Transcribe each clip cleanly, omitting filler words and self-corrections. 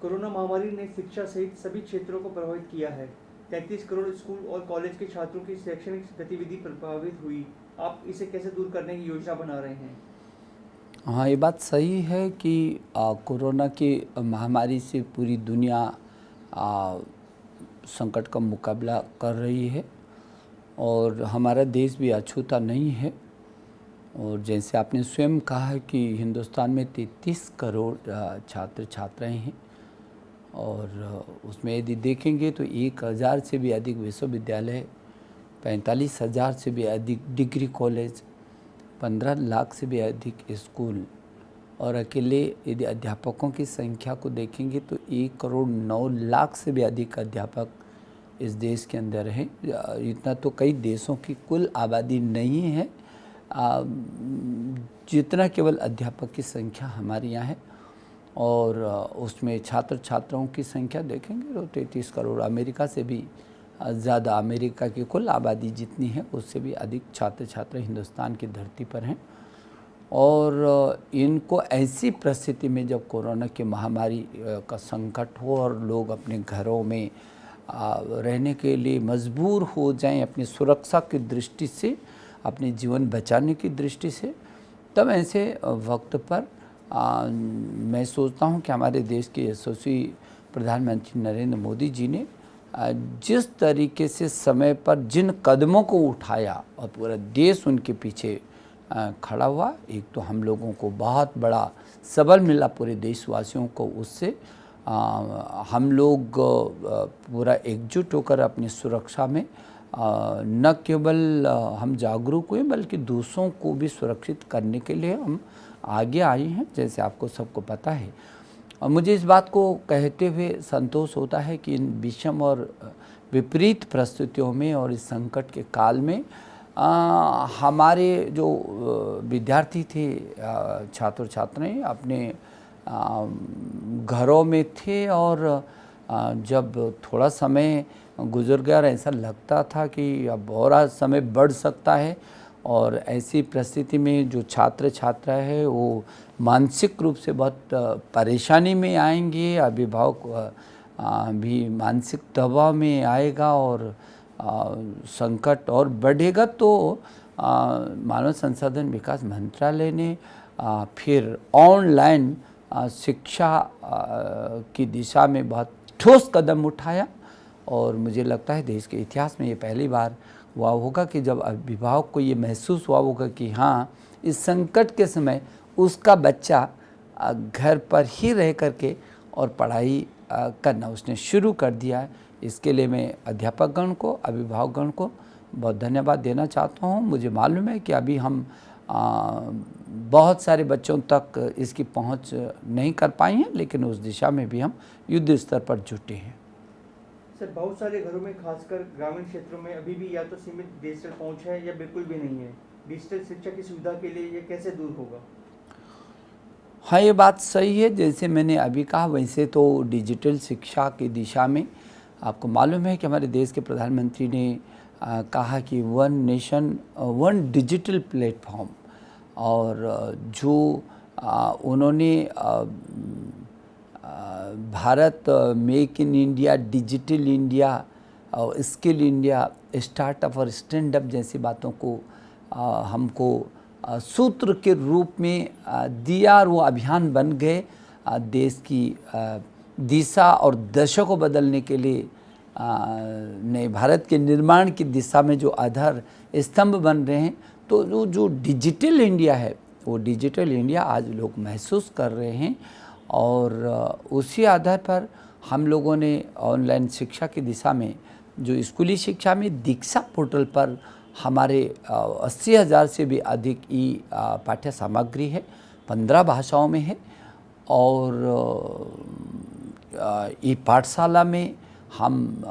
Corona महामारी ने शिक्षा सहित सभी क्षेत्रों को प्रभावित किया है। 33 करोड़ स्कूल और कॉलेज के छात्रों की शैक्षणिक गतिविधि प्रभावित हुई। आप इसे कैसे दूर करने की योजना बना रहे हैं? हाँ, ये बात सही है कि कोरोना की महामारी से पूरी दुनिया संकट का मुकाबला कर रही है और हमारा देश भी अछूता नहीं है। और जैसे आपने स्वयं कहा है कि हिंदुस्तान में 33 करोड़ छात्र छात्राएं हैं और उसमें यदि देखेंगे तो 1000 से भी अधिक विश्वविद्यालय, 45,000 से भी अधिक डिग्री कॉलेज, 15 लाख से भी अधिक स्कूल और अकेले यदि अध्यापकों की संख्या को देखेंगे तो 1 करोड़ 9 लाख से भी अधिक अध्यापक इस देश के अंदर हैं। इतना तो कई देशों की कुल आबादी नहीं है जितना केवल अध्यापक की संख्या हमारे यहाँ है। और उसमें छात्र छात्राओं की संख्या देखेंगे तो 33 करोड़, अमेरिका से भी ज़्यादा, अमेरिका की कुल आबादी जितनी है उससे भी अधिक छात्र छात्रा हिंदुस्तान की धरती पर हैं। और इनको ऐसी परिस्थिति में जब कोरोना की महामारी का संकट हो और लोग अपने घरों में रहने के लिए मजबूर हो जाएं अपनी सुरक्षा की दृष्टि से, अपने जीवन बचाने की दृष्टि से, तब ऐसे वक्त पर मैं सोचता हूं कि हमारे देश के यशस्वी प्रधानमंत्री नरेंद्र मोदी जी ने जिस तरीके से समय पर जिन कदमों को उठाया और पूरा देश उनके पीछे खड़ा हुआ, एक तो हम लोगों को बहुत बड़ा सबल मिला पूरे देशवासियों को उससे। हम लोग पूरा एकजुट होकर अपनी सुरक्षा में न केवल हम जागरूक हुए बल्कि दूसरों को भी सुरक्षित करने के लिए हम आगे आए हैं, जैसे आपको सबको पता है। और मुझे इस बात को कहते हुए संतोष होता है कि इन विषम और विपरीत परिस्थितियों में और इस संकट के काल में हमारे जो विद्यार्थी थे, छात्र छात्राएं अपने घरों में थे और जब थोड़ा समय गुजर गया और ऐसा लगता था कि अब और समय बढ़ सकता है और ऐसी परिस्थिति में जो छात्र छात्रा है वो मानसिक रूप से बहुत परेशानी में आएंगे, अभिभावक भी मानसिक दबाव में आएगा और संकट और बढ़ेगा। तो मानव संसाधन विकास मंत्रालय ने फिर ऑनलाइन शिक्षा की दिशा में बहुत ठोस कदम उठाया और मुझे लगता है देश के इतिहास में ये पहली बार हुआ होगा कि जब अभिभावक को ये महसूस हुआ होगा कि हाँ, इस संकट के समय उसका बच्चा घर पर ही रह करके और पढ़ाई करना उसने शुरू कर दिया है। इसके लिए मैं अध्यापकगण को, अभिभावकगण को बहुत धन्यवाद देना चाहता हूँ। मुझे मालूम है कि अभी हम बहुत सारे बच्चों तक इसकी पहुँच नहीं कर पाए हैं, लेकिन उस दिशा में भी हम युद्ध स्तर पर जुटे हैं। सर, बहुत सारे घरों में खासकर ग्रामीण क्षेत्रों में अभी भी या तो सीमित डिजिटल पहुंच है या बिल्कुल भी नहीं है। डिजिटल शिक्षा की सुविधा के लिए ये कैसे दूर होगा? हाँ, ये बात सही है। जैसे मैंने अभी कहा वैसे तो डिजिटल शिक्षा की दिशा में आपको मालूम है कि हमारे देश के प्रधानमंत्री ने कहा कि one nation one digital platform, और जो उन्होंने Bharat make in India, digital India और स्किल इंडिया, स्टार्टअप और स्टैंड अप जैसी बातों को हमको सूत्र के रूप में दिया और वो अभियान बन गए, देश की दिशा और दशा को बदलने के लिए, नए भारत के निर्माण की दिशा में जो आधार स्तंभ बन रहे हैं। तो जो डिजिटल इंडिया है वो डिजिटल इंडिया आज लोग महसूस कर रहे हैं और उसी आधार पर हम लोगों ने ऑनलाइन शिक्षा की दिशा में जो स्कूली शिक्षा में दीक्षा पोर्टल पर हमारे 80,000 से भी अधिक पाठ्य सामग्री है, 15 भाषाओं में है। और पाठशाला में हम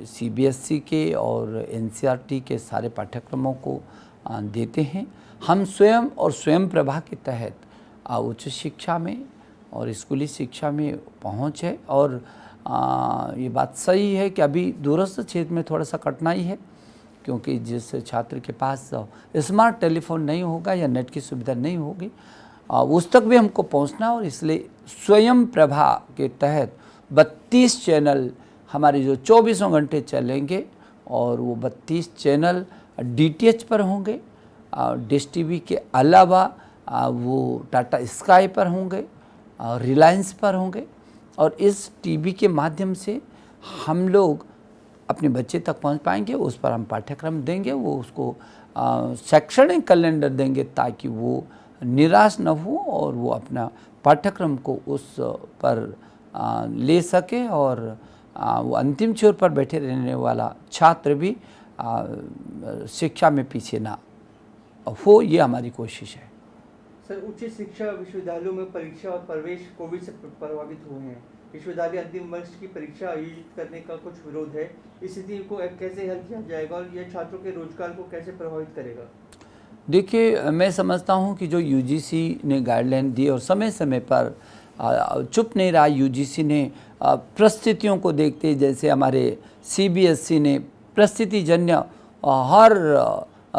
CBSE के और NCERT के सारे पाठ्यक्रमों को देते हैं। हम स्वयं और स्वयं प्रभा के तहत उच्च शिक्षा में और स्कूली शिक्षा में पहुँच है। और ये बात सही है कि अभी दूरस्थ क्षेत्र में थोड़ा सा कठिनाई है, क्योंकि जिस छात्र के पास स्मार्ट टेलीफोन नहीं होगा या नेट की सुविधा नहीं होगी उस तक भी हमको पहुंचना, और इसलिए स्वयं प्रभा के तहत 32 चैनल हमारे जो 24 घंटे चलेंगे और वो 32 चैनल DTH पर होंगे। डिश टीवी के अलावा वो टाटा स्काई पर होंगे, रिलायंस पर होंगे और इस टीवी के माध्यम से हम लोग अपने बच्चे तक पहुंच पाएंगे। उस पर हम पाठ्यक्रम देंगे, वो उसको शैक्षणिक कैलेंडर देंगे ताकि वो निराश न हो और वो अपना पाठ्यक्रम को उस पर ले सके और वो अंतिम छोर पर बैठे रहने वाला छात्र भी शिक्षा में पीछे ना हो, ये हमारी कोशिश है। सर, उच्च शिक्षा विश्वविद्यालयों में परीक्षा और प्रवेश कोविड से प्रभावित हुए हैं। विश्वविद्यालय अंतिम वर्ष की परीक्षा आयोजित करने का कुछ विरोध है। इस स्थिति को कैसे हल किया जाएगा और यह छात्रों के रोजगार को कैसे प्रभावित करेगा? देखिए, मैं समझता हूं कि जो UGC ने गाइडलाइन दी और समय समय पर चुप नहीं रहा। UGC ने परिस्थितियों को देखते, जैसे हमारे CBSE ने परिस्थितिजन्य हर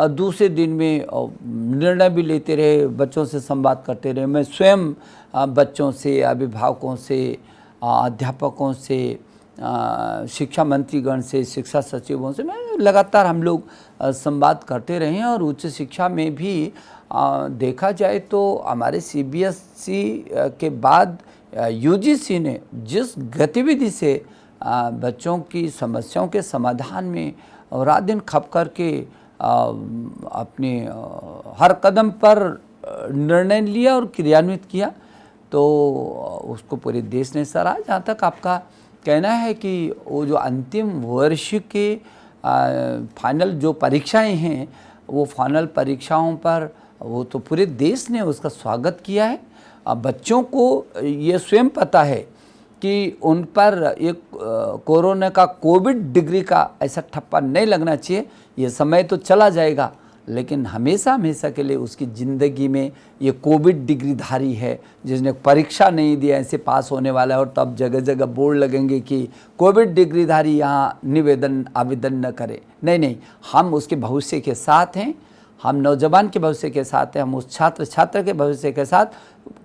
दूसरे दिन में निर्णय भी लेते रहे, बच्चों से संवाद करते रहे। मैं स्वयं बच्चों से, अभिभावकों से, अध्यापकों से, शिक्षा मंत्रीगण से, शिक्षा सचिवों से मैं लगातार हम लोग संवाद करते रहे हैं। और उच्च शिक्षा में भी देखा जाए तो हमारे CBSE के बाद UGC ने जिस गतिविधि से बच्चों की समस्याओं के समाधान में रात दिन खप करके अपने हर कदम पर निर्णय लिया और क्रियान्वित किया, तो उसको पूरे देश ने सराहा। जहाँ तक आपका कहना है कि वो जो अंतिम वर्ष के फाइनल जो परीक्षाएं हैं, वो फाइनल परीक्षाओं पर वो तो पूरे देश ने उसका स्वागत किया है। अब बच्चों को ये स्वयं पता है कि उन पर एक कोरोना का कोविड डिग्री का ऐसा ठप्पा नहीं लगना चाहिए। ये समय तो चला जाएगा, लेकिन हमेशा हमेशा के लिए उसकी ज़िंदगी में ये कोविड डिग्रीधारी है जिसने परीक्षा नहीं दिया ऐसे पास होने वाला है। और तब जगह जगह बोर्ड लगेंगे कि कोविड डिग्रीधारी यहाँ निवेदन आवेदन न करे। नहीं, हम उसके भविष्य के साथ हैं, हम नौजवान के भविष्य के साथ हैं, हम उस छात्र के भविष्य के साथ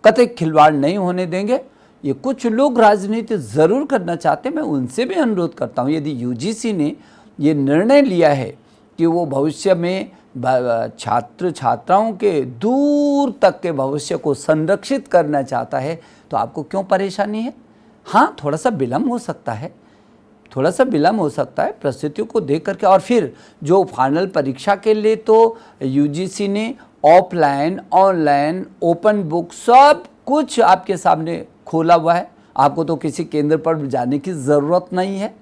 कतई खिलवाड़ नहीं होने देंगे। ये कुछ लोग राजनीति ज़रूर करना चाहते हैं, मैं उनसे भी अनुरोध करता हूँ, यदि UGC ने ये निर्णय लिया है कि वो भविष्य में छात्र छात्राओं के दूर तक के भविष्य को संरक्षित करना चाहता है, तो आपको क्यों परेशानी है? हाँ, थोड़ा सा विलम्ब हो सकता है, परिस्थितियों को देख करके। और फिर जो फाइनल परीक्षा के लिए तो UGC ने ऑफलाइन, ऑनलाइन, ओपन बुक सब कुछ आपके सामने खोला हुआ है। आपको तो किसी केंद्र पर जाने की ज़रूरत नहीं है।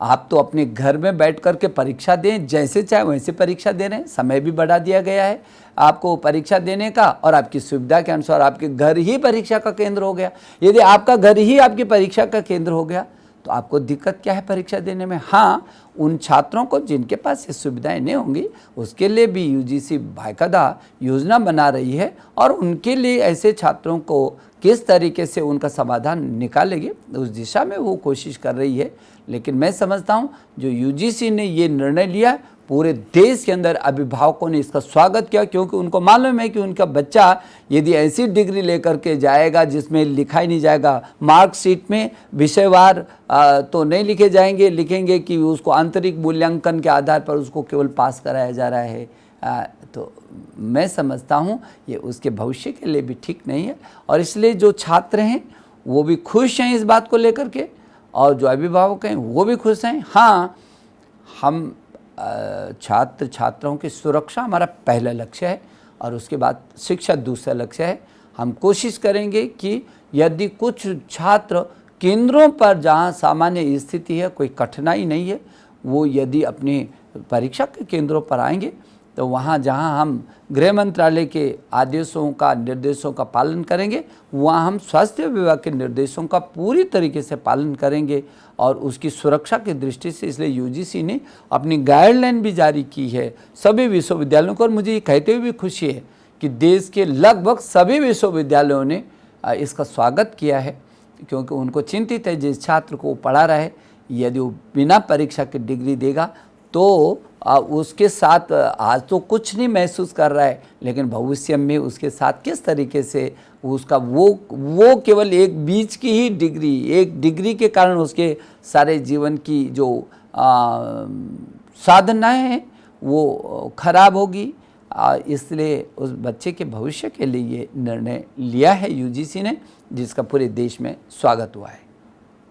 आप तो अपने घर में बैठ कर के परीक्षा दें, जैसे चाहे वैसे परीक्षा दे रहे हैं। समय भी बढ़ा दिया गया है आपको परीक्षा देने का, और आपकी सुविधा के अनुसार आपके घर ही परीक्षा का केंद्र हो गया। यदि आपका घर ही आपकी परीक्षा का केंद्र हो गया तो आपको दिक्कत क्या है परीक्षा देने में? हाँ, उन छात्रों को जिनके पास ये सुविधाएं नहीं होंगी उसके लिए भी UGC बाकायदा योजना बना रही है, और उनके लिए ऐसे छात्रों को किस तरीके से उनका समाधान निकालेगी उस दिशा में वो कोशिश कर रही है। लेकिन मैं समझता हूँ जो UGC ने ये निर्णय लिया, पूरे देश के अंदर अभिभावकों ने इसका स्वागत किया, क्योंकि उनको मालूम है कि उनका बच्चा यदि ऐसी डिग्री लेकर के जाएगा जिसमें लिखा ही नहीं जाएगा, मार्कशीट में विषयवार तो नहीं लिखे जाएंगे, लिखेंगे कि उसको आंतरिक मूल्यांकन के आधार पर उसको केवल पास कराया जा रहा है, तो मैं समझता हूँ ये उसके भविष्य के लिए भी ठीक नहीं है। और इसलिए जो छात्र हैं वो भी खुश हैं इस बात को लेकर के, और जो अभिभावक हैं वो भी खुश हैं। हाँ, हम छात्र छात्राओं की सुरक्षा हमारा पहला लक्ष्य है और उसके बाद शिक्षा दूसरा लक्ष्य है। हम कोशिश करेंगे कि यदि कुछ छात्र केंद्रों पर जहाँ सामान्य स्थिति है, कोई कठिनाई नहीं है, वो यदि अपने परीक्षा के केंद्रों पर आएंगे तो वहाँ जहाँ हम गृह मंत्रालय के आदेशों का, निर्देशों का पालन करेंगे, वहाँ हम स्वास्थ्य विभाग के निर्देशों का पूरी तरीके से पालन करेंगे और उसकी सुरक्षा की दृष्टि से इसलिए UGC ने अपनी गाइडलाइन भी जारी की है सभी विश्वविद्यालयों को। और मुझे ये कहते हुए भी खुशी है कि देश के लगभग सभी विश्वविद्यालयों ने इसका स्वागत किया है, क्योंकि उनको चिंतित है जिस छात्र को पढ़ा रहा है यदि वो बिना परीक्षा की डिग्री देगा तो उसके साथ आज तो कुछ नहीं महसूस कर रहा है, लेकिन भविष्य में उसके साथ किस तरीके से उसका वो केवल एक बीच की ही डिग्री, एक डिग्री के कारण उसके सारे जीवन की जो साधनाएं हैं वो खराब होगी। इसलिए उस बच्चे के भविष्य के लिए ये निर्णय लिया है यूजीसी ने, जिसका पूरे देश में स्वागत हुआ है।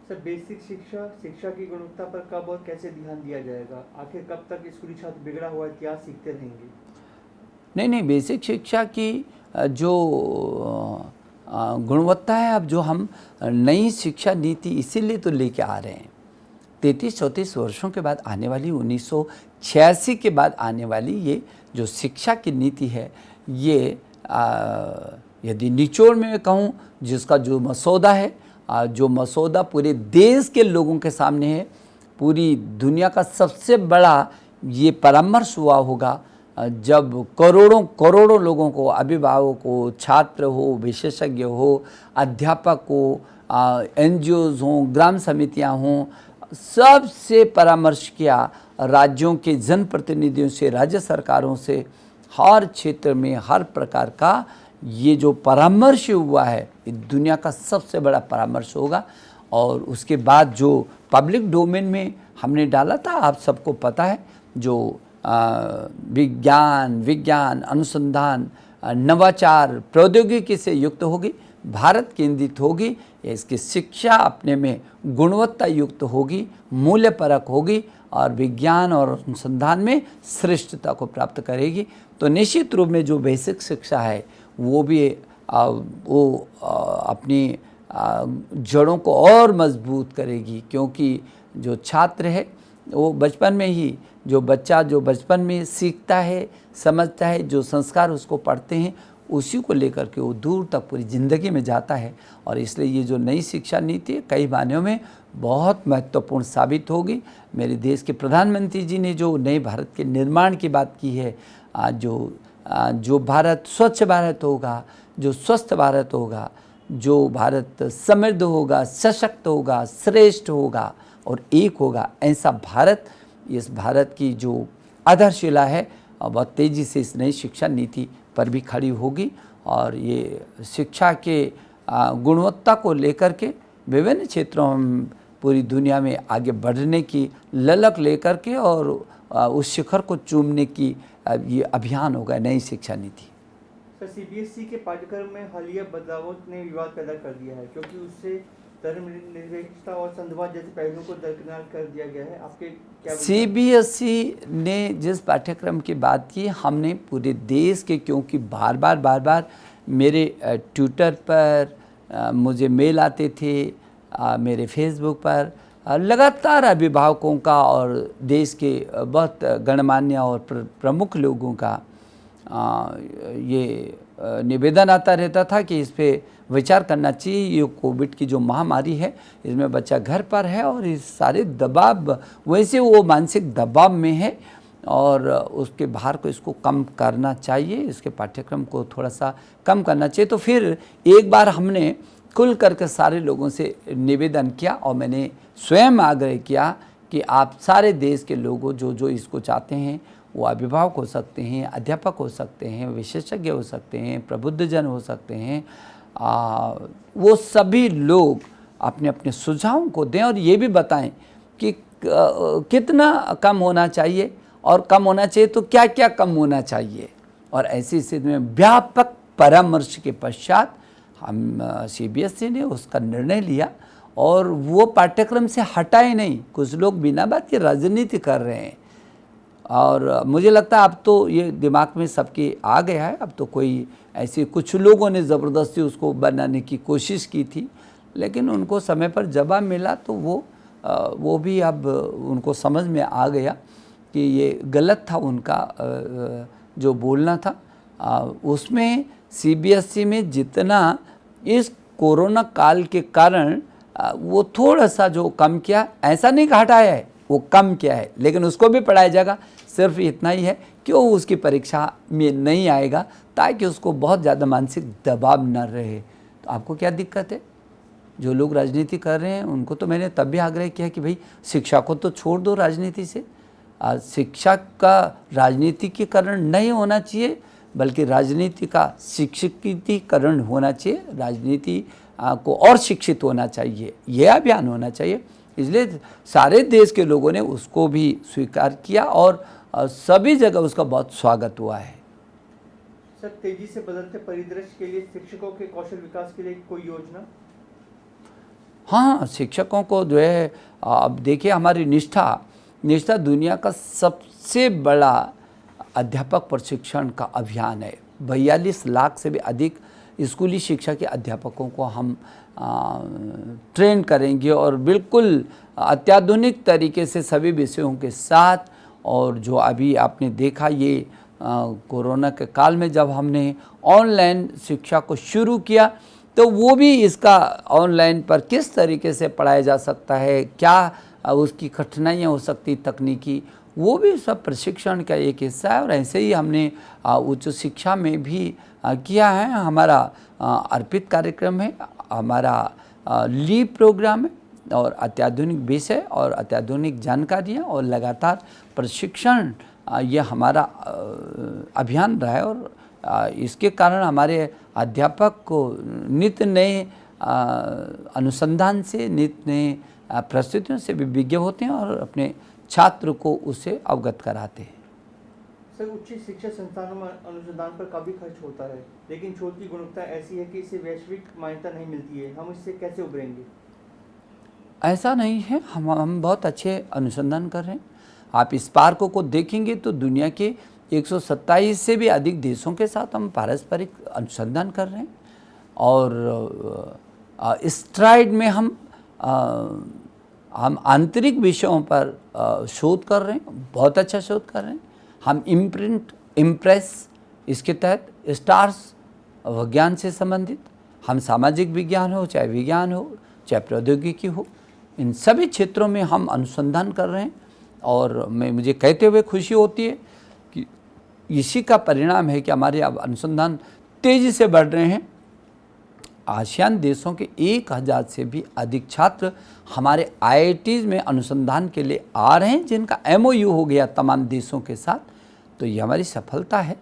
सर, बेसिक शिक्षा की गुणवत्ता पर कब और कैसे ध्यान दिया जाएगा? आखिर कब तक स्कूली छात्र बिगड़ा हुआ इतिहास सीखते रहेंगे? नहीं, बेसिक शिक्षा की जो गुणवत्ता है, अब जो हम नई शिक्षा नीति इसीलिए तो लेके आ रहे हैं। 33-34 वर्षों के बाद आने वाली 1986 के बाद आने वाली ये जो शिक्षा की नीति है, ये यदि निचोड़ में कहूँ, जिसका जो मसौदा है, जो मसौदा पूरे देश के लोगों के सामने है, पूरी दुनिया का सबसे बड़ा ये परामर्श हुआ होगा जब करोड़ों लोगों को, अभिभावक हो, छात्र हो, विशेषज्ञ हो, अध्यापक हो, NGOs हों, ग्राम समितियां हों, सबसे परामर्श किया, राज्यों के जनप्रतिनिधियों से, राज्य सरकारों से, हर क्षेत्र में हर प्रकार का ये जो परामर्श हुआ है, ये दुनिया का सबसे बड़ा परामर्श होगा। और उसके बाद जो पब्लिक डोमेन में हमने डाला था, आप सबको पता है, जो विज्ञान अनुसंधान, नवाचार, प्रौद्योगिकी से युक्त होगी, भारत केंद्रित होगी, इसकी शिक्षा अपने में गुणवत्ता युक्त होगी, मूल्यपरक होगी और विज्ञान और अनुसंधान में श्रेष्ठता को प्राप्त करेगी। तो निश्चित रूप में जो बेसिक शिक्षा है वो भी अपनी जड़ों को और मजबूत करेगी, क्योंकि जो छात्र है वो बचपन में ही, जो बच्चा जो बचपन में सीखता है, समझता है, जो संस्कार उसको पढ़ते हैं, उसी को लेकर के वो दूर तक पूरी ज़िंदगी में जाता है। और इसलिए ये जो नई शिक्षा नीति कई मायनों में बहुत महत्वपूर्ण साबित होगी। मेरे देश के प्रधानमंत्री जी ने जो नए भारत के निर्माण की बात की है, जो भारत स्वच्छ भारत होगा, जो स्वस्थ भारत होगा, जो भारत समृद्ध होगा, सशक्त होगा, श्रेष्ठ होगा और एक होगा, ऐसा भारत, इस भारत की जो आधारशिला है बहुत तेज़ी से इस नई शिक्षा नीति पर भी खड़ी होगी। और ये शिक्षा के गुणवत्ता को लेकर के विभिन्न क्षेत्रों में पूरी दुनिया में आगे बढ़ने की ललक लेकर के और उस शिखर को चूमने की ये अभियान होगा, नई शिक्षा नीति। सर, CBSE के पाठ्यक्रम में हालिया बदलावों ने विवाद पैदा कर दिया है, क्योंकि उससे धर्मनिरपेक्षता और संघवाद जैसे पहलुओं को दरकिनार कर दिया गया है। आपके क्या? CBSE ने जिस पाठ्यक्रम की बात की, हमने पूरे देश के, क्योंकि बार बार मेरे ट्विटर पर मुझे मेल आते थे, मेरे फेसबुक पर लगातार अभिभावकों का और देश के बहुत गणमान्य और प्रमुख लोगों का ये निवेदन आता रहता था कि इस पे विचार करना चाहिए। ये कोविड की जो महामारी है, इसमें बच्चा घर पर है और इस सारे दबाव, वैसे वो मानसिक दबाव में है और उसके भार को इसको कम करना चाहिए, इसके पाठ्यक्रम को थोड़ा सा कम करना चाहिए। तो फिर एक बार हमने खुल करके सारे लोगों से निवेदन किया और मैंने स्वयं आग्रह किया कि आप सारे देश के लोगों जो इसको चाहते हैं, वो अभिभावक हो सकते हैं, अध्यापक हो सकते हैं, विशेषज्ञ हो सकते हैं, प्रबुद्धजन हो सकते हैं, वो सभी लोग अपने अपने सुझावों को दें और ये भी बताएं कि कितना कम होना चाहिए और कम होना चाहिए तो क्या क्या कम होना चाहिए। और ऐसी स्थिति में व्यापक परामर्श के पश्चात हम CBSE ने उसका निर्णय लिया और वो पाठ्यक्रम से हटाए नहीं। कुछ लोग बिना बात के राजनीति कर रहे हैं और मुझे लगता है अब तो ये दिमाग में सबके आ गया है। अब तो कोई ऐसे कुछ लोगों ने ज़बरदस्ती उसको बनाने की कोशिश की थी, लेकिन उनको समय पर जवाब मिला तो वो भी अब उनको समझ में आ गया कि ये गलत था उनका जो बोलना था। उसमें CBSE में जितना इस कोरोना काल के कारण वो थोड़ा सा जो कम किया, ऐसा नहीं हटाया है, वो कम किया है, लेकिन उसको भी पढ़ाया जाएगा। सिर्फ इतना ही है कि वो उसकी परीक्षा में नहीं आएगा ताकि उसको बहुत ज़्यादा मानसिक दबाव न रहे। तो आपको क्या दिक्कत है? जो लोग राजनीति कर रहे हैं उनको तो मैंने तब भी आग्रह किया कि भाई शिक्षा को तो छोड़ दो राजनीति से। शिक्षा का राजनीतिकीकरण नहीं होना चाहिए। बल्कि राजनीति का शिक्षितीकरण होना चाहिए, राजनीति को और शिक्षित होना चाहिए, यह अभियान होना चाहिए। इसलिए सारे देश के लोगों ने उसको भी स्वीकार किया और सभी जगह उसका बहुत स्वागत हुआ है। सर, तेजी से बदलते परिदृश्य के लिए शिक्षकों के कौशल विकास के लिए कोई योजना? हाँ, शिक्षकों को जो है, अब देखिए हमारी निष्ठा दुनिया का सबसे बड़ा अध्यापक प्रशिक्षण का अभियान है। 42 लाख से भी अधिक स्कूली शिक्षा के अध्यापकों को हम ट्रेन करेंगे और बिल्कुल अत्याधुनिक तरीके से सभी विषयों के साथ। और जो अभी आपने देखा ये कोरोना के काल में जब हमने ऑनलाइन शिक्षा को शुरू किया, तो वो भी इसका ऑनलाइन पर किस तरीके से पढ़ाया जा सकता है, क्या उसकी कठिनाइयाँ हो सकती तकनीकी, वो भी सब प्रशिक्षण का एक हिस्सा है। और ऐसे ही हमने उच्च शिक्षा में भी किया है। हमारा अर्पित कार्यक्रम है, हमारा लीव प्रोग्राम है और अत्याधुनिक विषय और अत्याधुनिक जानकारियाँ और लगातार प्रशिक्षण, ये हमारा अभियान रहा है। और इसके कारण हमारे अध्यापक को नित्य नए अनुसंधान से, नित्य नए परिस्थितियों से भी विज्ञ होते हैं और अपने छात्र को उससे अवगत कराते हैं। सर, उच्च शिक्षा संस्थानों में अनुसंधान पर काफ़ी खर्च होता है, लेकिन शोध की गुणवत्ता ऐसी है कि इसे वैश्विक मान्यता नहीं मिलती है। हम इससे कैसे उभरेंगे? ऐसा नहीं है, हम बहुत अच्छे अनुसंधान कर रहे हैं। आप इस पार्क को देखेंगे तो दुनिया के 127 से भी अधिक देशों के साथ हम पारस्परिक अनुसंधान कर रहे हैं। और स्ट्राइड में हम आंतरिक विषयों पर शोध कर रहे हैं, बहुत अच्छा शोध कर रहे हैं। हम इम्प्रिंट, इम्प्रेस, इसके तहत स्टार्स विज्ञान से संबंधित, हम सामाजिक विज्ञान हो, चाहे विज्ञान हो, चाहे प्रौद्योगिकी हो, इन सभी क्षेत्रों में हम अनुसंधान कर रहे हैं। और मुझे कहते हुए खुशी होती है कि इसी का परिणाम है कि हमारे अब अनुसंधान तेज़ी से बढ़ रहे हैं। आसियान देशों के 1000 से भी अधिक छात्र हमारे IITs में अनुसंधान के लिए आ रहे हैं, जिनका MOU हो गया तमाम देशों के साथ। तो ये हमारी सफलता है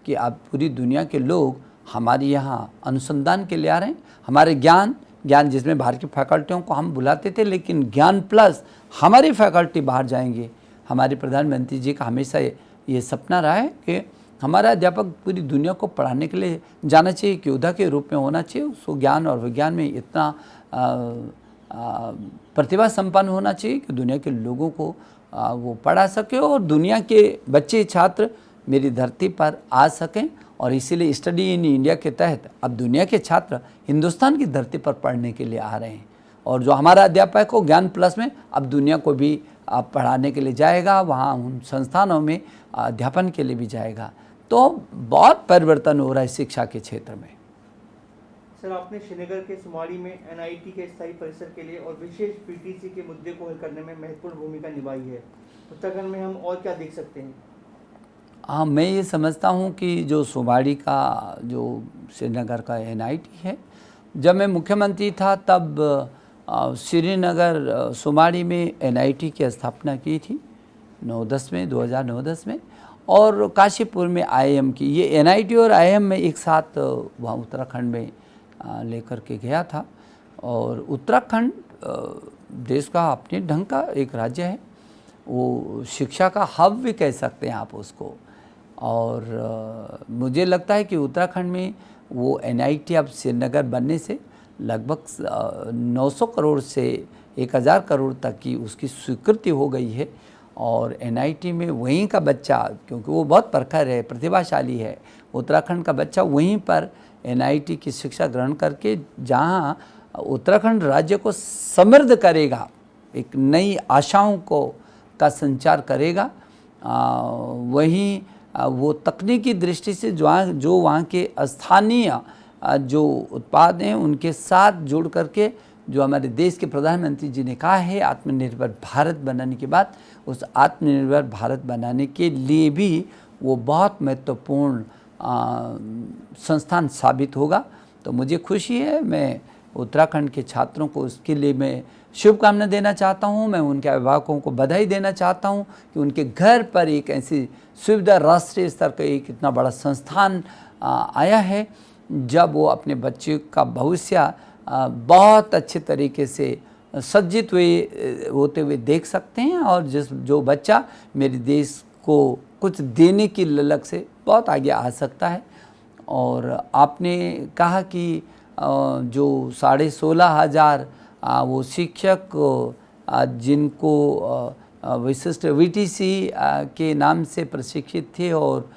कि अब पूरी दुनिया के लोग हमारे यहाँ अनुसंधान के लिए आ रहे हैं। हमारे ज्ञान जिसमें बाहर की फैकल्टियों को हम बुलाते थे, लेकिन ज्ञान प्लस हमारी फैकल्टी बाहर जाएंगे। हमारे प्रधानमंत्री जी का हमेशा ये सपना रहा है कि हमारा अध्यापक पूरी दुनिया को पढ़ाने के लिए जाना चाहिए, कि योद्धा के रूप में होना चाहिए। उसको ज्ञान और विज्ञान में इतना प्रतिभा संपन्न होना चाहिए कि दुनिया के लोगों को वो पढ़ा सके और दुनिया के बच्चे छात्र मेरी धरती पर आ सकें। और इसीलिए स्टडी इन इंडिया के तहत अब दुनिया के छात्र हिंदुस्तान की धरती पर पढ़ने के लिए आ रहे हैं। और जो हमारा अध्यापक हो ज्ञान प्लस में अब दुनिया को भी पढ़ाने के लिए जाएगा, वहाँ उन संस्थानों में अध्यापन के लिए भी जाएगा। तो बहुत परिवर्तन हो रहा है शिक्षा के क्षेत्र में। सर, आपने श्रीनगर के सुमाड़ी में NIT के स्थायी परिसर के लिए और विशेष PTC के मुद्दे को हल करने में महत्वपूर्ण भूमिका निभाई है। उत्तराखंड में हम और क्या देख सकते हैं? हाँ, मैं ये समझता हूँ कि जो सुमाड़ी का जो श्रीनगर का NIT है, जब मैं मुख्यमंत्री था तब श्रीनगर सुमाड़ी में NIT की स्थापना की थी 2009-10 में, और काशीपुर में IIM की। ये NIT और IIM में एक साथ वहाँ उत्तराखंड में लेकर के गया था। और उत्तराखंड देश का अपने ढंग का एक राज्य है, वो शिक्षा का हब भी कह सकते हैं आप उसको। और मुझे लगता है कि उत्तराखंड में वो NIT अब श्रीनगर बनने से लगभग 900 करोड़ से 1000 करोड़ तक की उसकी स्वीकृति हो गई है। और NIT में वहीं का बच्चा, क्योंकि वो बहुत प्रखर है, प्रतिभाशाली है, उत्तराखंड का बच्चा वहीं पर NIT की शिक्षा ग्रहण करके जहाँ उत्तराखंड राज्य को समृद्ध करेगा, एक नई आशाओं का संचार करेगा, वहीं वो तकनीकी दृष्टि से जो वहाँ के स्थानीय जो उत्पाद हैं उनके साथ जुड़ करके, जो हमारे देश के प्रधानमंत्री जी ने कहा है आत्मनिर्भर भारत बनाने की बात, उस आत्मनिर्भर भारत बनाने के लिए भी वो बहुत महत्वपूर्ण संस्थान साबित होगा। तो मुझे खुशी है, मैं उत्तराखंड के छात्रों को उसके लिए मैं शुभकामना देना चाहता हूँ। मैं उनके अभिभावकों को बधाई देना चाहता हूँ कि उनके घर पर एक ऐसी सुविधा, राष्ट्रीय स्तर का एक इतना बड़ा संस्थान आया है, जब वो अपने बच्चे का भविष्य बहुत अच्छे तरीके से सज्जित होते हुए देख सकते हैं, और जो बच्चा मेरे देश को कुछ देने की ललक से बहुत आगे आ सकता है। और आपने कहा कि जो 16,500 वो शिक्षक जिनको विशिष्ट वीटीसी के नाम से प्रशिक्षित थे, और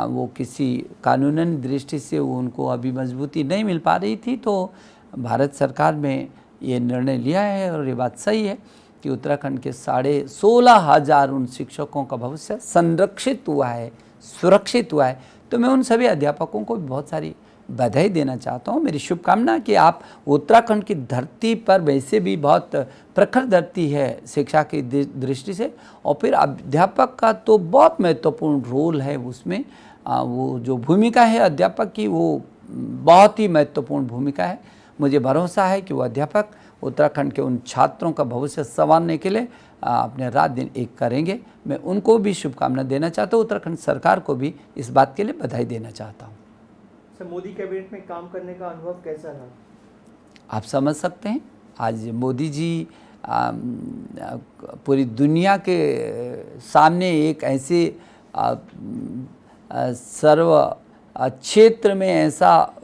वो किसी कानूनन दृष्टि से उनको अभी मजबूती नहीं मिल पा रही थी, तो भारत सरकार में ये निर्णय लिया है, और ये बात सही है कि उत्तराखंड के 16,500 उन शिक्षकों का भविष्य संरक्षित हुआ है, सुरक्षित हुआ है। तो मैं उन सभी अध्यापकों को भी बहुत सारी बधाई देना चाहता हूँ। मेरी शुभकामना कि आप उत्तराखंड की धरती पर, वैसे भी बहुत प्रखर धरती है शिक्षा की दृष्टि से, और फिर अध्यापक का तो बहुत महत्वपूर्ण रोल है उसमें। वो जो भूमिका है अध्यापक की, वो बहुत ही महत्वपूर्ण भूमिका है। मुझे भरोसा है कि वो अध्यापक उत्तराखंड के उन छात्रों का भविष्य संवारने के लिए अपने रात दिन एक करेंगे। मैं उनको भी शुभकामना देना चाहता हूँ, उत्तराखंड सरकार को भी इस बात के लिए बधाई देना चाहता हूँ। सर, मोदी कैबिनेट में काम करने का अनुभव कैसा रहा? आप समझ सकते हैं, आज मोदी जी पूरी दुनिया के सामने एक ऐसे सर्व क्षेत्र में ऐसा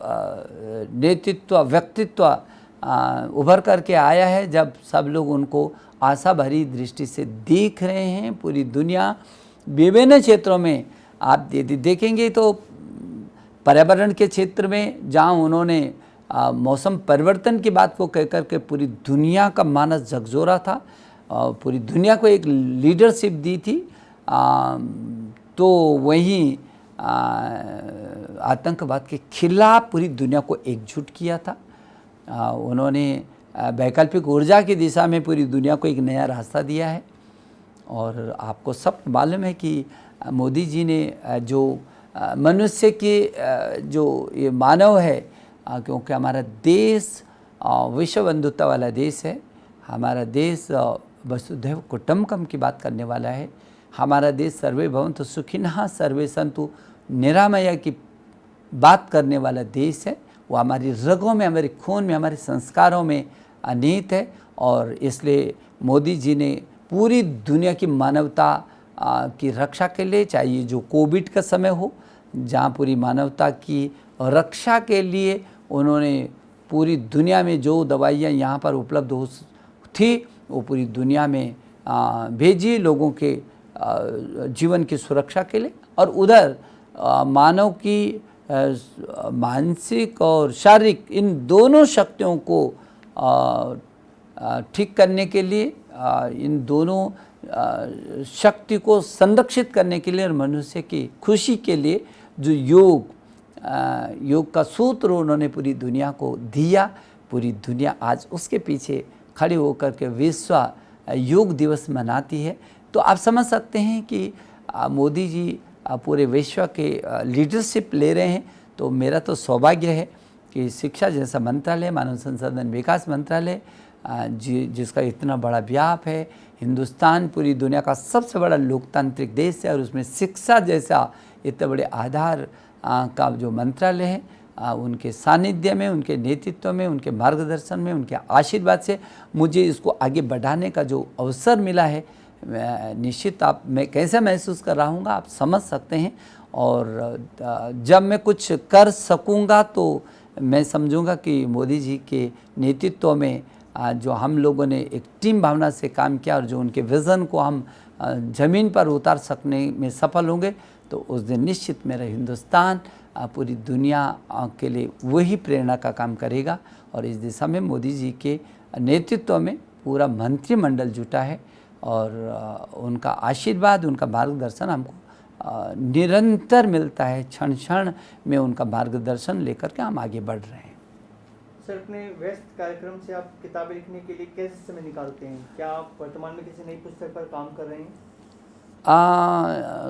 नेतृत्व, व्यक्तित्व उभर करके आया है, जब सब लोग उनको आशा भरी दृष्टि से देख रहे हैं। पूरी दुनिया विभिन्न क्षेत्रों में आप यदि देखेंगे तो पर्यावरण के क्षेत्र में, जहाँ उन्होंने मौसम परिवर्तन की बात को कह कर के पूरी दुनिया का मानस झकझोरा था, पूरी दुनिया को एक लीडरशिप दी थी, तो वहीं आतंकवाद के खिलाफ पूरी दुनिया को एकजुट किया था। उन्होंने वैकल्पिक ऊर्जा की दिशा में पूरी दुनिया को एक नया रास्ता दिया है। और आपको सब मालूम है कि मोदी जी ने जो मनुष्य के जो ये मानव है, क्योंकि हमारा देश विश्व बंधुता वाला देश है, हमारा देश वसुधैव कुटुम्बकम की बात करने वाला है, हमारा देश सर्वे भवन्तु सुखिनः सर्वे सन्तु निरामया की बात करने वाला देश है। वो हमारी रगों में, हमारे खून में, हमारे संस्कारों में निहित है। और इसलिए मोदी जी ने पूरी दुनिया की मानवता की रक्षा के लिए, चाहे ये जो कोविड का समय हो, जहाँ पूरी मानवता की रक्षा के लिए उन्होंने पूरी दुनिया में जो दवाइयाँ यहाँ पर उपलब्ध हो थी, वो पूरी दुनिया में भेजी लोगों के जीवन की सुरक्षा के लिए। और उधर मानव की मानसिक और शारीरिक इन दोनों शक्तियों को ठीक करने के लिए, इन दोनों शक्ति को संरक्षित करने के लिए और मनुष्य की खुशी के लिए जो योग का सूत्र उन्होंने पूरी दुनिया को दिया, पूरी दुनिया आज उसके पीछे खड़े होकर के विश्व योग दिवस मनाती है। तो आप समझ सकते हैं कि मोदी जी पूरे विश्व के लीडरशिप ले रहे हैं। तो मेरा तो सौभाग्य है कि शिक्षा जैसा मंत्रालय, मानव संसाधन विकास मंत्रालय जिसका इतना बड़ा व्याप है, हिंदुस्तान पूरी दुनिया का सबसे बड़ा लोकतांत्रिक देश है, और उसमें शिक्षा जैसा इतने बड़े आधार का जो मंत्रालय है, उनके सानिध्य में, उनके नेतृत्व में, उनके मार्गदर्शन में, उनके आशीर्वाद से मुझे इसको आगे बढ़ाने का जो अवसर मिला है, निश्चित मैं कैसे महसूस कर रहा हूँ आप समझ सकते हैं। और जब मैं कुछ कर सकूँगा तो मैं समझूँगा कि मोदी जी के नेतृत्व में जो हम लोगों ने एक टीम भावना से काम किया, और जो उनके विज़न को हम ज़मीन पर उतार सकने में सफल होंगे, तो उस दिन निश्चित मेरा हिंदुस्तान पूरी दुनिया के लिए वही प्रेरणा का काम करेगा। और इस दिशा में मोदी जी के नेतृत्व में पूरा मंत्रिमंडल जुटा है, और उनका आशीर्वाद, उनका मार्गदर्शन हमको निरंतर मिलता है। क्षण क्षण में उनका मार्गदर्शन लेकर के हम आगे बढ़ रहे हैं। सर, अपने व्यस्त कार्यक्रम से आप किताबें लिखने के लिए कैसे समय निकालते हैं? क्या आप वर्तमान में किसी नई पुस्तक पर काम कर रहे हैं?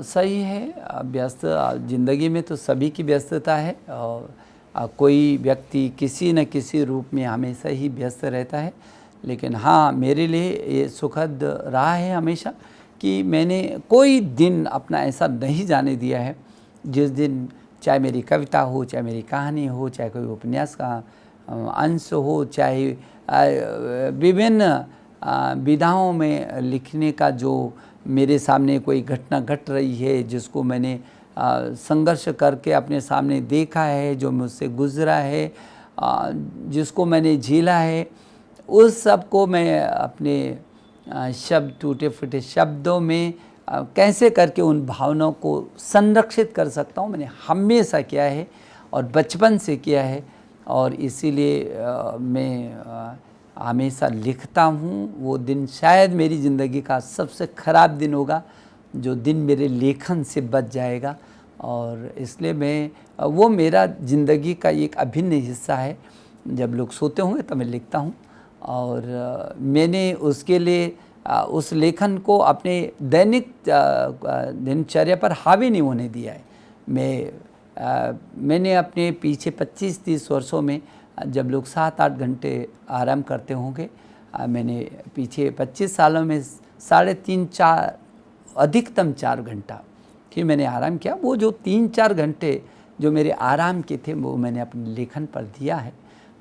सही है, व्यस्त ज़िंदगी में तो सभी की व्यस्तता है, और कोई व्यक्ति किसी न किसी रूप में हमेशा ही व्यस्त रहता है, लेकिन हाँ, मेरे लिए ये सुखद रहा है हमेशा कि मैंने कोई दिन अपना ऐसा नहीं जाने दिया है जिस दिन, चाहे मेरी कविता हो, चाहे मेरी कहानी हो, चाहे कोई उपन्यास का अंश हो, चाहे विभिन्न विधाओं में लिखने का जो मेरे सामने कोई घटना घट रही है, जिसको मैंने संघर्ष करके अपने सामने देखा है, जो मुझसे गुजरा है, जिसको मैंने झेला है, उस सब को मैं अपने शब्द, टूटे फूटे शब्दों में कैसे करके उन भावनाओं को संरक्षित कर सकता हूँ, मैंने हमेशा किया है और बचपन से किया है। और इसीलिए मैं हमेशा लिखता हूँ। वो दिन शायद मेरी ज़िंदगी का सबसे ख़राब दिन होगा जो दिन मेरे लेखन से बच जाएगा, और इसलिए मैं वो मेरा ज़िंदगी का एक अभिन्न हिस्सा है। जब लोग सोते होंगे तब मैं लिखता हूँ, और मैंने उसके लिए उस लेखन को अपने दैनिक दिनचर्या पर हावी नहीं होने दिया है। मैंने अपने पीछे 25-30 वर्षों में, जब लोग 7-8 घंटे आराम करते होंगे, मैंने पीछे 25 सालों में 3.5-4 अधिकतम 4 घंटा फिर मैंने आराम किया। वो जो 3-4 घंटे जो मेरे आराम के थे वो मैंने अपने लेखन पर दिया है,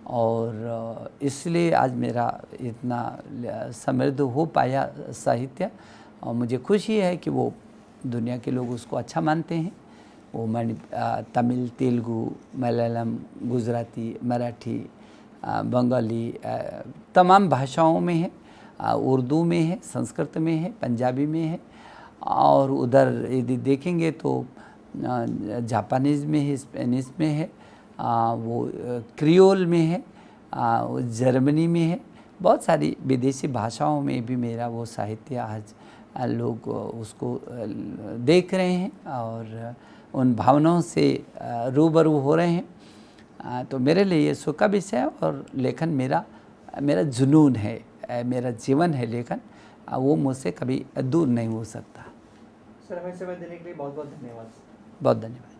और इसलिए आज मेरा इतना समृद्ध हो पाया साहित्य। और मुझे खुशी है कि वो दुनिया के लोग उसको अच्छा मानते हैं। वो तमिल, तेलुगु, मलयालम, गुजराती, मराठी, बंगाली, तमाम भाषाओं में है, उर्दू में है, संस्कृत में है, पंजाबी में है, और उधर यदि देखेंगे तो जापानीज़ में है, स्पेनिश में है, वो क्रियोल में है, जर्मनी में है, बहुत सारी विदेशी भाषाओं में भी मेरा वो साहित्य आज लोग उसको देख रहे हैं और उन भावनाओं से रूबरू हो रहे हैं। तो मेरे लिए ये सुख का विषय है, और लेखन मेरा जुनून है, मेरा जीवन है लेखन। वो मुझसे कभी दूर नहीं हो सकता। सर, हमें समय देने के लिए बहुत बहुत धन्यवाद। बहुत धन्यवाद।